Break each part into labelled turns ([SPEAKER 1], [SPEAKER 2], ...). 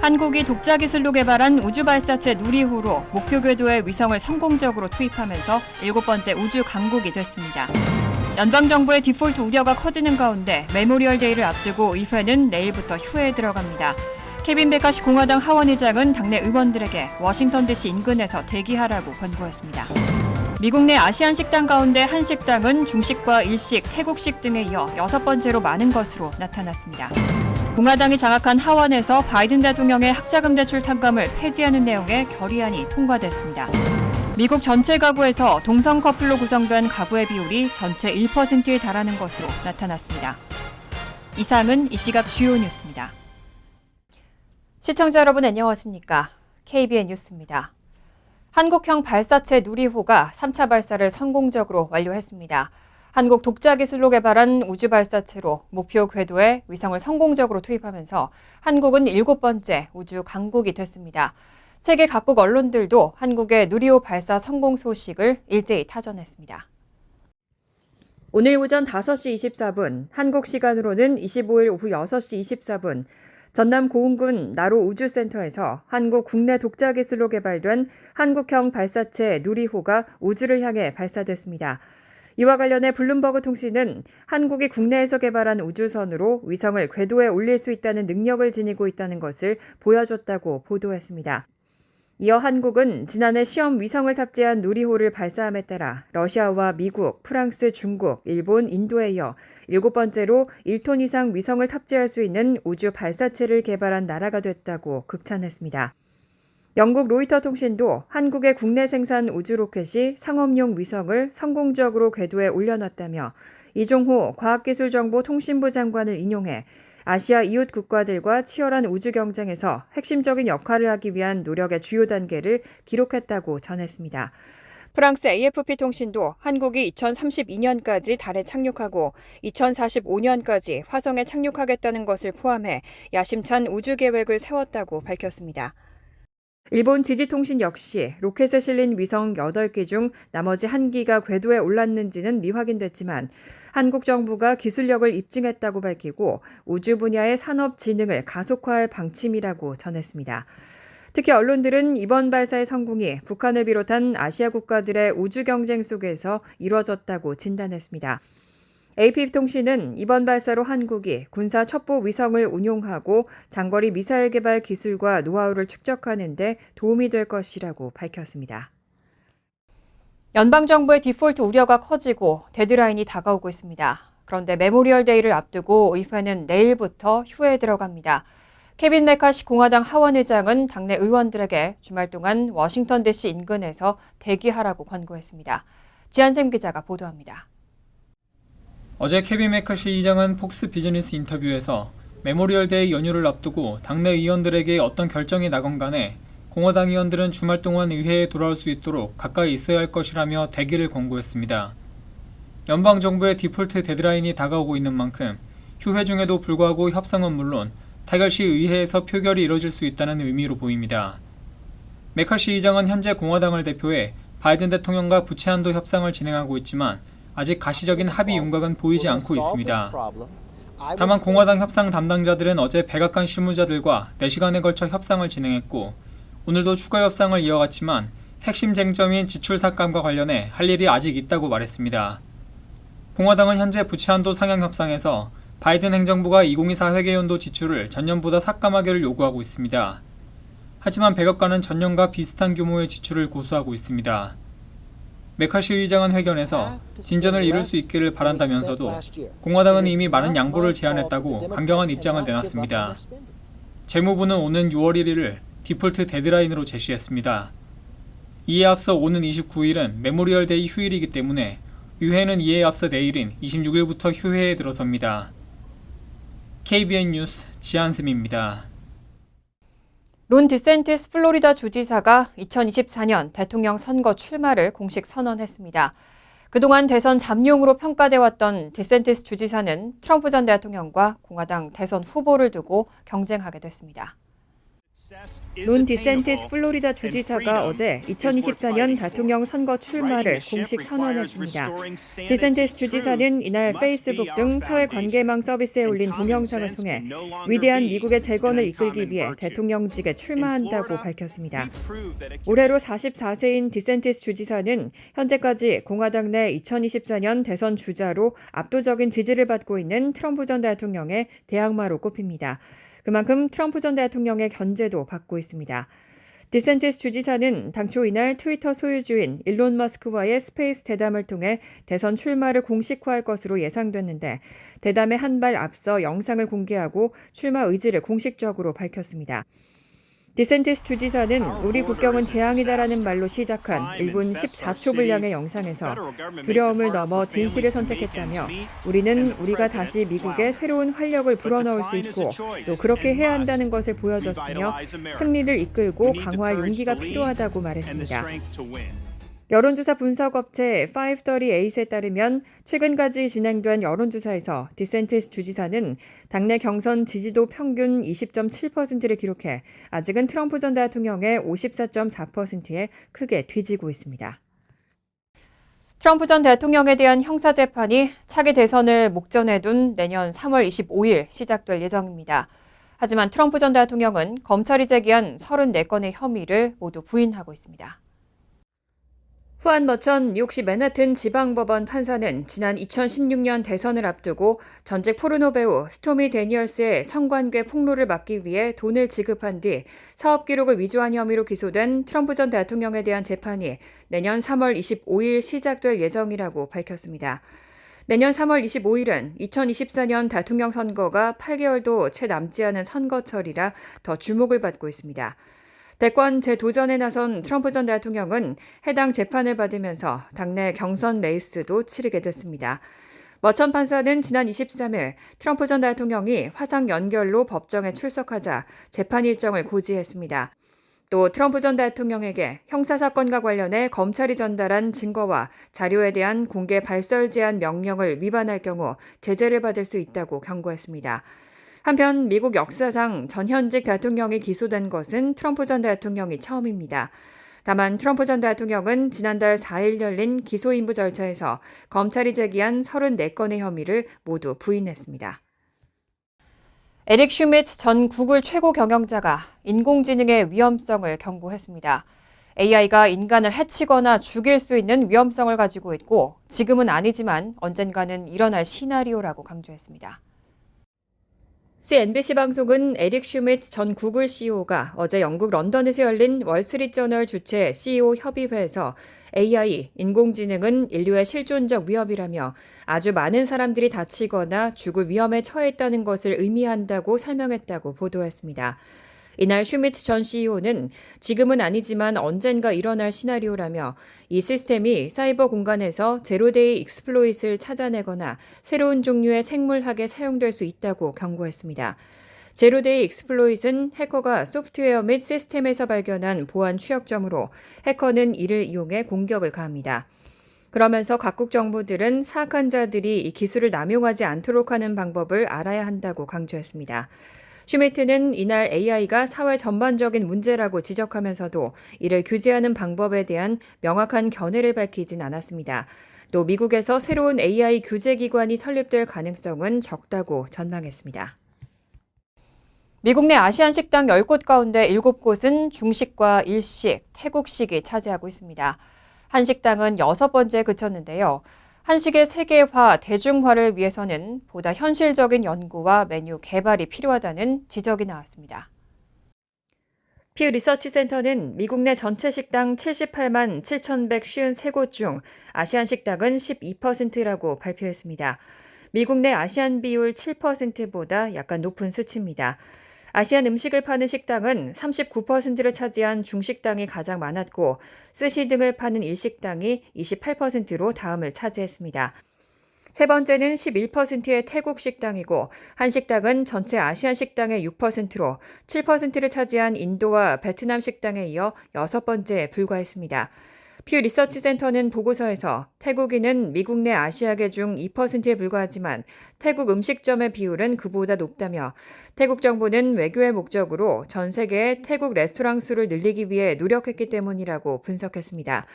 [SPEAKER 1] 한국이 독자 기술로 개발한 우주 발사체 누리호로 목표 궤도에 위성을 성공적으로 투입하면서 7번째 우주 강국이 됐습니다. 연방정부의 디폴트 우려가 커지는 가운데 메모리얼 데이를 앞두고 의회는 내일부터 휴회에 들어갑니다. 케빈 메카시 공화당 하원의장은 당내 의원들에게 워싱턴 DC 인근에서 대기하라고 권고했습니다. 미국 내 아시안 식당 가운데 한 식당은 중식과 일식, 태국식 등에 이어 6번째로 많은 것으로 나타났습니다. 공화당이 장악한 하원에서 바이든 대통령의 학자금 대출 탕감을 폐지하는 내용의 결의안이 통과됐습니다. 미국 전체 가구에서 동성 커플로 구성된 가구의 비율이 전체 1%에 달하는 것으로 나타났습니다. 이상은 이 시각 주요 뉴스입니다. 시청자 여러분 안녕하십니까? KBN 뉴스입니다. 한국형 발사체 누리호가 3차 발사를 성공적으로 완료했습니다. 한국 독자 기술로 개발한 우주 발사체로 목표 궤도에 위성을 성공적으로 투입하면서 한국은 7번째 우주 강국이 됐습니다. 세계 각국 언론들도 한국의 누리호 발사 성공 소식을 일제히 타전했습니다. 오늘 오전 5시 24분, 한국 시간으로는 25일 오후 6시 24분, 전남 고흥군 나로 우주센터에서 한국 국내 독자 기술로 개발된 한국형 발사체 누리호가 우주를 향해 발사됐습니다. 이와 관련해 블룸버그 통신은 한국이 국내에서 개발한 우주선으로 위성을 궤도에 올릴 수 있다는 능력을 지니고 있다는 것을 보여줬다고 보도했습니다. 이어 한국은 지난해 시험 위성을 탑재한 누리호를 발사함에 따라 러시아와 미국, 프랑스, 중국, 일본, 인도에 이어 7번째로 1톤 이상 위성을 탑재할 수 있는 우주 발사체를 개발한 나라가 됐다고 극찬했습니다. 영국 로이터 통신도 한국의 국내 생산 우주 로켓이 상업용 위성을 성공적으로 궤도에 올려놨다며 이종호 과학기술정보통신부 장관을 인용해 아시아 이웃 국가들과 치열한 우주 경쟁에서 핵심적인 역할을 하기 위한 노력의 주요 단계를 기록했다고 전했습니다. 프랑스 AFP 통신도 한국이 2032년까지 달에 착륙하고 2045년까지 화성에 착륙하겠다는 것을 포함해 야심찬 우주 계획을 세웠다고 밝혔습니다. 일본 지지통신 역시 로켓에 실린 위성 8기 중 나머지 1기가 궤도에 올랐는지는 미확인됐지만 한국 정부가 기술력을 입증했다고 밝히고 우주 분야의 산업 진흥을 가속화할 방침이라고 전했습니다. 특히 언론들은 이번 발사의 성공이 북한을 비롯한 아시아 국가들의 우주 경쟁 속에서 이뤄졌다고 진단했습니다. AP통신은 이번 발사로 한국이 군사 첩보 위성을 운용하고 장거리 미사일 개발 기술과 노하우를 축적하는 데 도움이 될 것이라고 밝혔습니다. 연방정부의 디폴트 우려가 커지고 데드라인이 다가오고 있습니다. 그런데 메모리얼 데이를 앞두고 의회는 내일부터 휴회에 들어갑니다. 케빈 메카시 공화당 하원의장은 당내 의원들에게 주말 동안 워싱턴 DC 인근에서 대기하라고 권고했습니다. 지한샘 기자가 보도합니다.
[SPEAKER 2] 어제 케빈 메카시 의장은 폭스 비즈니스 인터뷰에서 메모리얼 데이 연휴를 앞두고 당내 의원들에게 어떤 결정이 나건 간에 공화당 의원들은 주말 동안 의회에 돌아올 수 있도록 가까이 있어야 할 것이라며 대기를 권고했습니다. 연방정부의 디폴트 데드라인이 다가오고 있는 만큼 휴회 중에도 불구하고 협상은 물론 타결 시 의회에서 표결이 이뤄질 수 있다는 의미로 보입니다. 메카시 의장은 현재 공화당을 대표해 바이든 대통령과 부채한도 협상을 진행하고 있지만 아직 가시적인 합의 윤곽은 보이지 않고 있습니다. 다만 공화당 협상 담당자들은 어제 백악관 실무자들과 4시간에 걸쳐 협상을 진행했고 오늘도 추가 협상을 이어갔지만 핵심 쟁점인 지출 삭감과 관련해 할 일이 아직 있다고 말했습니다. 공화당은 현재 부채한도 상향 협상에서 바이든 행정부가 2024 회계연도 지출을 전년보다 삭감하기를 요구하고 있습니다. 하지만 백악관은 전년과 비슷한 규모의 지출을 고수하고 있습니다. 메카시 의장은 회견에서 진전을 이룰 수 있기를 바란다면서도 공화당은 이미 많은 양보를 제안했다고 강경한 입장을 내놨습니다. 재무부는 오는 6월 1일을 디폴트 데드라인으로 제시했습니다. 이에 앞서 오는 29일은 메모리얼 데이 휴일이기 때문에 의회는 이에 앞서 내일인 26일부터 휴회에 들어섭니다. KBN 뉴스 지한샘입니다.
[SPEAKER 1] 론 디샌티스 플로리다 주지사가 2024년 대통령 선거 출마를 공식 선언했습니다. 그동안 대선 잠룡으로 평가돼 왔던 디샌티스 주지사는 트럼프 전 대통령과 공화당 대선 후보를 두고 경쟁하게 됐습니다.
[SPEAKER 3] 론 디샌티스 플로리다 주지사가 어제 2024년 대통령 선거 출마를 공식 선언했습니다. 디샌티스 주지사는 이날 페이스북 등 사회관계망 서비스에 올린 동영상을 통해 위대한 미국의 재건을 이끌기 위해 대통령직에 출마한다고 밝혔습니다. 올해로 44세인 디샌티스 주지사는 현재까지 공화당 내 2024년 대선 주자로 압도적인 지지를 받고 있는 트럼프 전 대통령의 대항마로 꼽힙니다. 그만큼 트럼프 전 대통령의 견제도 받고 있습니다. 디샌티스 주지사는 당초 이날 트위터 소유주인 일론 머스크와의 스페이스 대담을 통해 대선 출마를 공식화할 것으로 예상됐는데 대담에 한 발 앞서 영상을 공개하고 출마 의지를 공식적으로 밝혔습니다. 디샌티스 주지사는 우리 국경은 재앙이다라는 말로 시작한 1분 14초 분량의 영상에서 두려움을 넘어 진실을 선택했다며 우리는 우리가 다시 미국에 새로운 활력을 불어넣을 수 있고 또 그렇게 해야 한다는 것을 보여줬으며 승리를 이끌고 강화할 용기가 필요하다고 말했습니다. 여론조사 분석업체 538에 따르면 최근까지 진행된 여론조사에서 디샌티스 주지사는 당내 경선 지지도 평균 20.7%를 기록해 아직은 트럼프 전 대통령의 54.4%에 크게 뒤지고 있습니다.
[SPEAKER 1] 트럼프 전 대통령에 대한 형사재판이 차기 대선을 목전에 둔 내년 3월 25일 시작될 예정입니다. 하지만 트럼프 전 대통령은 검찰이 제기한 34건의 혐의를 모두 부인하고 있습니다. 후안 머천 뉴욕시 맨하튼 지방법원 판사는 지난 2016년 대선을 앞두고 전직 포르노 배우 스토미 데니얼스의 성관계 폭로를 막기 위해 돈을 지급한 뒤 사업 기록을 위조한 혐의로 기소된 트럼프 전 대통령에 대한 재판이 내년 3월 25일 시작될 예정이라고 밝혔습니다. 내년 3월 25일은 2024년 대통령 선거가 8개월도 채 남지 않은 선거철이라 더 주목을 받고 있습니다. 대권 재도전에 나선 트럼프 전 대통령은 해당 재판을 받으면서 당내 경선 레이스도 치르게 됐습니다. 머천 판사는 지난 23일 트럼프 전 대통령이 화상 연결로 법정에 출석하자 재판 일정을 고지했습니다. 또 트럼프 전 대통령에게 형사사건과 관련해 검찰이 전달한 증거와 자료에 대한 공개 발설 제한 명령을 위반할 경우 제재를 받을 수 있다고 경고했습니다. 한편 미국 역사상 전현직 대통령이 기소된 것은 트럼프 전 대통령이 처음입니다. 다만 트럼프 전 대통령은 지난달 4일 열린 기소인부 절차에서 검찰이 제기한 34건의 혐의를 모두 부인했습니다. 에릭 슈미트 전 구글 최고 경영자가 인공지능의 위험성을 경고했습니다. AI가 인간을 해치거나 죽일 수 있는 위험성을 가지고 있고 지금은 아니지만 언젠가는 일어날 시나리오라고 강조했습니다. CNBC 방송은 에릭 슈미트 전 구글 CEO가 어제 영국 런던에서 열린 월스트리트저널 주최 CEO 협의회에서 AI, 인공지능은 인류의 실존적 위협이라며 아주 많은 사람들이 다치거나 죽을 위험에 처했다는 것을 의미한다고 설명했다고 보도했습니다. 이날 슈미트 전 CEO는 지금은 아니지만 언젠가 일어날 시나리오라며 이 시스템이 사이버 공간에서 제로데이 익스플로잇을 찾아내거나 새로운 종류의 생물학에 사용될 수 있다고 경고했습니다. 제로데이 익스플로잇은 해커가 소프트웨어 및 시스템에서 발견한 보안 취약점으로 해커는 이를 이용해 공격을 가합니다. 그러면서 각국 정부들은 사악한 자들이 이 기술을 남용하지 않도록 하는 방법을 알아야 한다고 강조했습니다. 슈미트는 이날 AI가 사회 전반적인 문제라고 지적하면서도 이를 규제하는 방법에 대한 명확한 견해를 밝히진 않았습니다. 또 미국에서 새로운 AI 규제 기관이 설립될 가능성은 적다고 전망했습니다. 미국 내 아시안 식당 10곳 가운데 7곳은 중식과 일식, 태국식이 차지하고 있습니다. 한 식당은 6번째에 그쳤는데요. 한식의 세계화, 대중화를 위해서는 보다 현실적인 연구와 메뉴 개발이 필요하다는 지적이 나왔습니다. 퓨 리서치 센터는 미국 내 전체 식당 78만 7,153곳 중 아시안 식당은 12%라고 발표했습니다. 미국 내 아시안 비율 7%보다 약간 높은 수치입니다. 아시안 음식을 파는 식당은 39%를 차지한 중식당이 가장 많았고 스시 등을 파는 일식당이 28%로 다음을 차지했습니다. 세 번째는 11%의 태국 식당이고 한식당은 전체 아시안 식당의 6%로 7%를 차지한 인도와 베트남 식당에 이어 6번째에 불과했습니다.
[SPEAKER 3] 퓨 리서치 센터는 보고서에서 태국인은 미국 내 아시아계 중 2%에 불과하지만 태국 음식점의 비율은 그보다 높다며 태국 정부는 외교의 목적으로 전 세계의 태국 레스토랑 수를 늘리기 위해 노력했기 때문이라고 분석했습니다.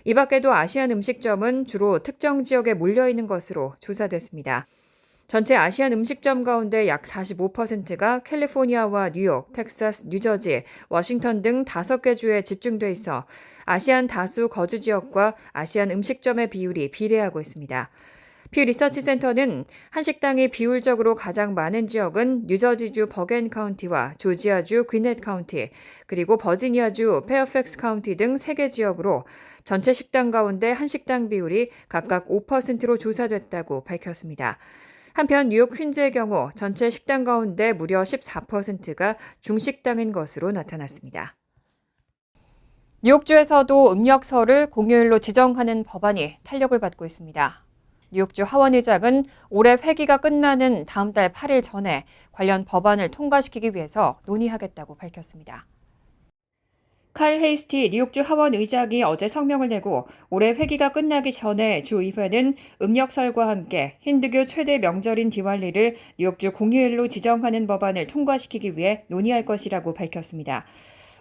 [SPEAKER 3] 이 밖에도 아시안 음식점은 주로 특정 지역에 몰려있는 것으로 조사됐습니다. 전체 아시안 음식점 가운데 약 45%가 캘리포니아와 뉴욕, 텍사스, 뉴저지, 워싱턴 등 5개 주에 집중돼 있어 아시안 다수 거주 지역과 아시안 음식점의 비율이 비례하고 있습니다. 퓨 리서치 센터는 한식당이 비율적으로 가장 많은 지역은 뉴저지주 버겐 카운티와 조지아주 귀넷 카운티, 그리고 버지니아주 페어팩스 카운티 등 3개 지역으로 전체 식당 가운데 한식당 비율이 각각 5%로 조사됐다고 밝혔습니다. 한편 뉴욕 퀸즈의 경우 전체 식당 가운데 무려 14%가 중식당인 것으로 나타났습니다.
[SPEAKER 1] 뉴욕주에서도 음력설을 공휴일로 지정하는 법안이 탄력을 받고 있습니다. 뉴욕주 하원의장은 올해 회기가 끝나는 다음 달 8일 전에 관련 법안을 통과시키기 위해서 논의하겠다고 밝혔습니다.
[SPEAKER 3] 칼 헤이스티 뉴욕주 하원 의장이 어제 성명을 내고 올해 회기가 끝나기 전에 주 의회는 음력설과 함께 힌두교 최대 명절인 디왈리를 뉴욕주 공휴일로 지정하는 법안을 통과시키기 위해 논의할 것이라고 밝혔습니다.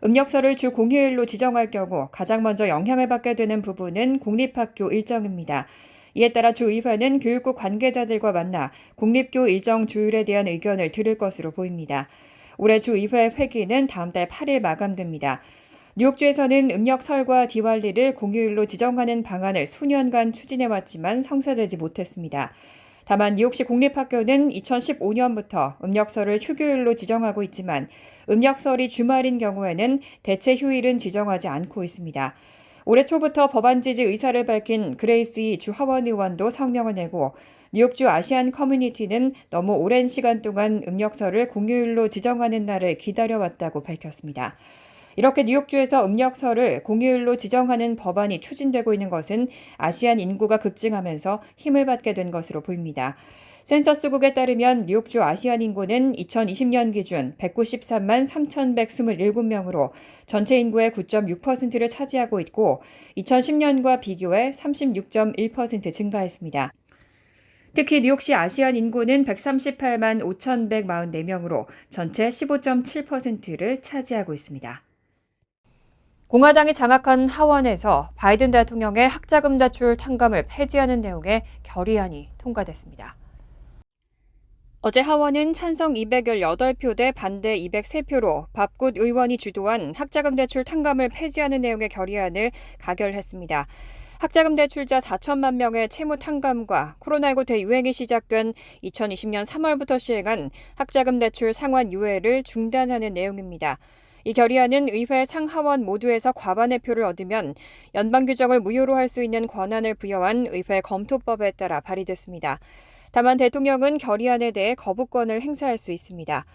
[SPEAKER 3] 음력설을 주 공휴일로 지정할 경우 가장 먼저 영향을 받게 되는 부분은 공립학교 일정입니다. 이에 따라 주 의회는 교육부 관계자들과 만나 공립교 일정 조율에 대한 의견을 들을 것으로 보입니다. 올해 주 의회 회기는 다음 달 8일 마감됩니다. 뉴욕주에서는 음력설과 디왈리를 공휴일로 지정하는 방안을 수년간 추진해왔지만 성사되지 못했습니다. 다만 뉴욕시 공립학교는 2015년부터 음력설을 휴교일로 지정하고 있지만 음력설이 주말인 경우에는 대체 휴일은 지정하지 않고 있습니다. 올해 초부터 법안 지지 의사를 밝힌 그레이스 이 주 하원 의원도 성명을 내고 뉴욕주 아시안 커뮤니티는 너무 오랜 시간 동안 음력설을 공휴일로 지정하는 날을 기다려왔다고 밝혔습니다. 이렇게 뉴욕주에서 음력설을 공휴일로 지정하는 법안이 추진되고 있는 것은 아시안 인구가 급증하면서 힘을 받게 된 것으로 보입니다. 센서스국에 따르면 뉴욕주 아시안 인구는 2020년 기준 193만 3,127명으로 전체 인구의 9.6%를 차지하고 있고 2010년과 비교해 36.1% 증가했습니다. 특히 뉴욕시 아시안 인구는 138만 5,144명으로 전체 15.7%를 차지하고 있습니다.
[SPEAKER 1] 공화당이 장악한 하원에서 바이든 대통령의 학자금 대출 탕감을 폐지하는 내용의 결의안이 통과됐습니다.
[SPEAKER 3] 어제 하원은 찬성 218표 대 반대 203표로 밥굿 의원이 주도한 학자금 대출 탕감을 폐지하는 내용의 결의안을 가결했습니다. 학자금 대출자 4천만 명의 채무 탕감과 코로나19 대유행이 시작된 2020년 3월부터 시행한 학자금 대출 상환 유예를 중단하는 내용입니다. 이 결의안은 의회 상하원 모두에서 과반의 표를 얻으면 연방 규정을 무효로 할 수 있는 권한을 부여한 의회 검토법에 따라 발의됐습니다. 다만 대통령은 결의안에 대해 거부권을 행사할 수 있습니다.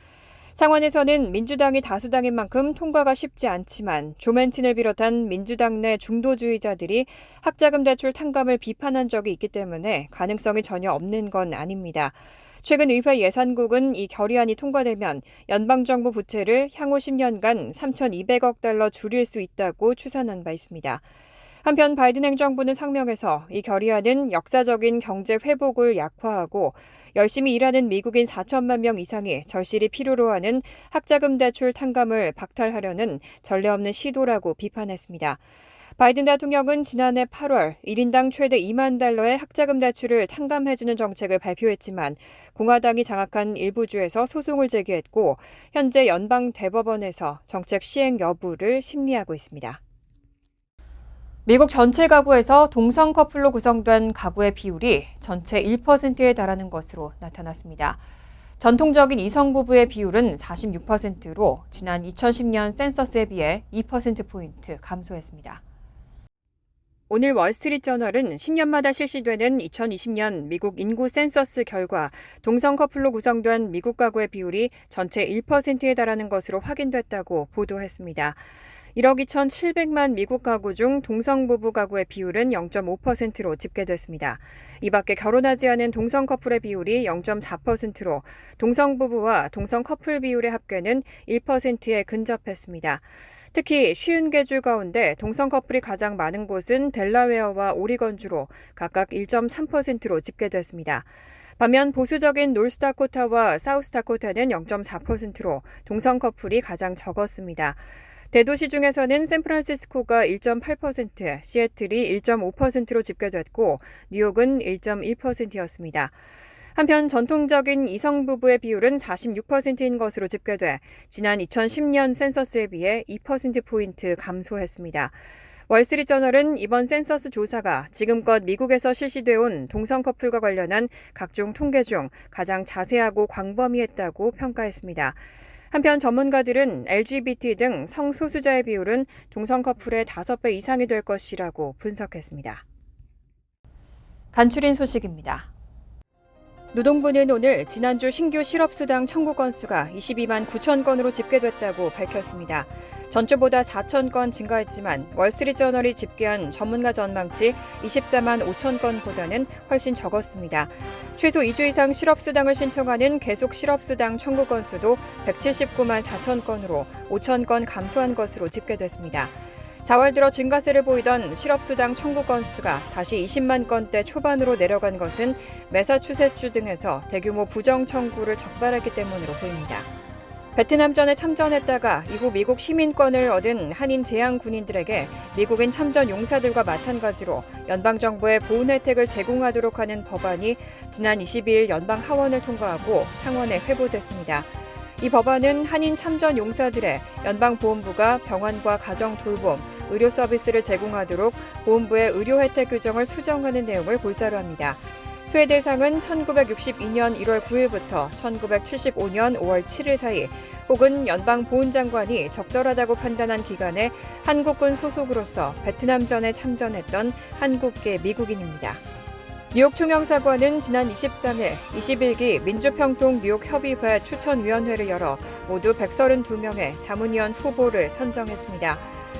[SPEAKER 3] 상원에서는 민주당이 다수당인 만큼 통과가 쉽지 않지만 조 맨친을 비롯한 민주당 내 중도주의자들이 학자금 대출 탕감을 비판한 적이 있기 때문에 가능성이 전혀 없는 건 아닙니다. 최근 의회 예산국은 이 결의안이 통과되면 연방정부 부채를 향후 10년간 3,200억 달러 줄일 수 있다고 추산한 바 있습니다. 한편 바이든 행정부는 성명에서 이 결의안은 역사적인 경제 회복을 약화하고 열심히 일하는 미국인 4천만 명 이상이 절실히 필요로 하는 학자금 대출 탕감을 박탈하려는 전례 없는 시도라고 비판했습니다. 바이든 대통령은 지난해 8월 1인당 최대 2만 달러의 학자금 대출을 탕감해주는 정책을 발표했지만 공화당이 장악한 일부 주에서 소송을 제기했고 현재 연방 대법원에서 정책 시행 여부를 심리하고 있습니다.
[SPEAKER 1] 미국 전체 가구에서 동성 커플로 구성된 가구의 비율이 전체 1%에 달하는 것으로 나타났습니다. 전통적인 이성 부부의 비율은 46%로 지난 2010년 센서스에 비해 2%포인트 감소했습니다.
[SPEAKER 3] 오늘 월스트리트저널은 10년마다 실시되는 2020년 미국 인구 센서스 결과 동성 커플로 구성된 미국 가구의 비율이 전체 1%에 달하는 것으로 확인됐다고 보도했습니다. 1억 2,700만 미국 가구 중 동성 부부 가구의 비율은 0.5%로 집계됐습니다. 이 밖에 결혼하지 않은 동성 커플의 비율이 0.4%로 동성 부부와 동성 커플 비율의 합계는 1%에 근접했습니다. 특히 50개 주 가운데 동성 커플이 가장 많은 곳은 델라웨어와 오리건주로 각각 1.3%로 집계됐습니다. 반면 보수적인 노스다코타와 사우스다코타는 0.4%로 동성 커플이 가장 적었습니다. 대도시 중에서는 샌프란시스코가 1.8%, 시애틀이 1.5%로 집계됐고 뉴욕은 1.1%였습니다. 한편 전통적인 이성 부부의 비율은 46%인 것으로 집계돼 지난 2010년 센서스에 비해 2%포인트 감소했습니다. 월스트리트저널은 이번 센서스 조사가 지금껏 미국에서 실시돼 온 동성 커플과 관련한 각종 통계 중 가장 자세하고 광범위했다고 평가했습니다. 한편 전문가들은 LGBT 등 성소수자의 비율은 동성 커플의 5배 이상이 될 것이라고 분석했습니다.
[SPEAKER 1] 간추린 소식입니다.
[SPEAKER 3] 노동부는 오늘 지난주 신규 실업수당 청구 건수가 22만 9천 건으로 집계됐다고 밝혔습니다. 전주보다 4천 건 증가했지만 월스트리트저널이 집계한 전문가 전망치 24만 5천 건보다는 훨씬 적었습니다. 최소 2주 이상 실업수당을 신청하는 계속 실업수당 청구 건수도 179만 4천 건으로 5천 건 감소한 것으로 집계됐습니다. 4월 들어 증가세를 보이던 실업수당 청구 건수가 다시 20만 건대 초반으로 내려간 것은 매사추세츠 등에서 대규모 부정 청구를 적발했기 때문으로 보입니다. 베트남전에 참전했다가 이후 미국 시민권을 얻은 한인 재향 군인들에게 미국인 참전 용사들과 마찬가지로 연방정부의 보훈 혜택을 제공하도록 하는 법안이 지난 22일 연방 하원을 통과하고 상원에 회부됐습니다. 이 법안은 한인 참전 용사들의 연방보훈부가 병원과 가정 돌봄, 의료 서비스를 제공하도록 보훈부의 의료 혜택 규정을 수정하는 내용을 골자로 합니다. 수혜 대상은 1962년 1월 9일부터 1975년 5월 7일 사이 혹은 연방보훈장관이 적절하다고 판단한 기간에 한국군 소속으로서 베트남전에 참전했던 한국계 미국인입니다. 뉴욕 총영사관은 지난 23일 21기 민주평통 뉴욕협의회 추천위원회를 열어 모두 132명의 자문위원 후보를 선정했습니다.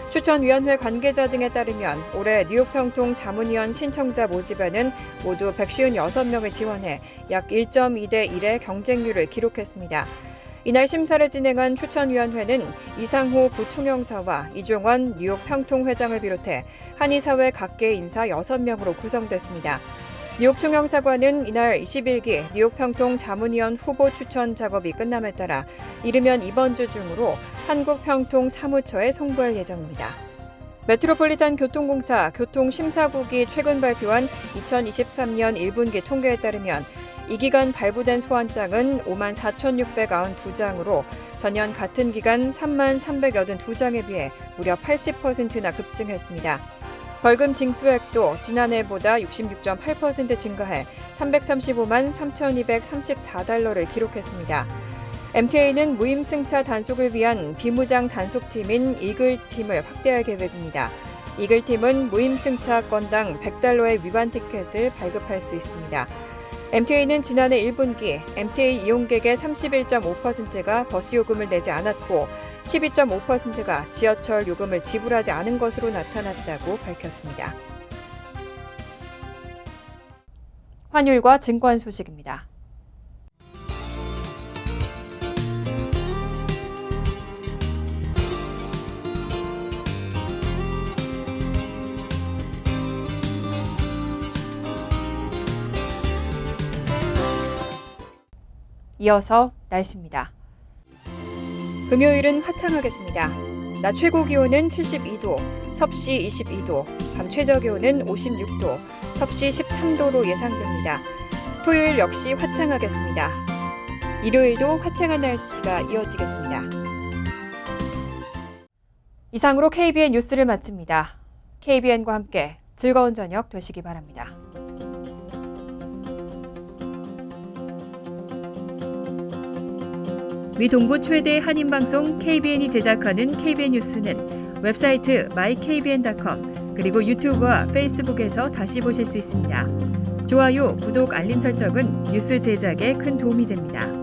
[SPEAKER 3] 추천위원회 관계자 등에 따르면 올해 뉴욕평통 자문위원 신청자 모집에는 모두 156명을 지원해 약 1.2대 1의 경쟁률을 기록했습니다. 이날 심사를 진행한 추천위원회는 이상호 부총영사와 이종원 뉴욕 평통회장을 비롯해 한의사회 각계 인사 6명으로 구성됐습니다. 뉴욕 총영사관은 이날 21기 뉴욕 평통 자문위원 후보 추천 작업이 끝남에 따라 이르면 이번 주 중으로 한국평통 사무처에 송부할 예정입니다. 메트로폴리탄 교통공사 교통심사국이 최근 발표한 2023년 1분기 통계에 따르면 이 기간 발부된 소환장은 5만 4,692장으로 전년 같은 기간 3만 382장에 비해 무려 80%나 급증했습니다. 벌금 징수액도 지난해보다 66.8% 증가해 335만 3,234달러를 기록했습니다. MTA는 무임승차 단속을 위한 비무장 단속팀인 이글팀을 확대할 계획입니다. 이글팀은 무임승차 건당 100달러의 위반 티켓을 발급할 수 있습니다. MTA는 지난해 1분기 MTA 이용객의 31.5%가 버스 요금을 내지 않았고 12.5%가 지하철 요금을 지불하지 않은 것으로 나타났다고 밝혔습니다.
[SPEAKER 1] 환율과 증권 소식입니다. 이어서 날씨입니다.
[SPEAKER 3] 금요일은 화창하겠습니다. 낮 최고 기온은 72도, 섭씨 22도, 밤 최저 기온은 56도, 섭씨 13도로 예상됩니다. 토요일 역시 화창하겠습니다. 일요일도 화창한 날씨가 이어지겠습니다.
[SPEAKER 1] 이상으로 KBN 뉴스를 마칩니다. KBN과 함께 즐거운 저녁 되시기 바랍니다.
[SPEAKER 3] 미 동부 최대 한인방송 KBN이 제작하는 KBN 뉴스는 웹사이트 mykbn.com 그리고 유튜브와 페이스북에서 다시 보실 수 있습니다. 좋아요, 구독, 알림 설정은 뉴스 제작에 큰 도움이 됩니다.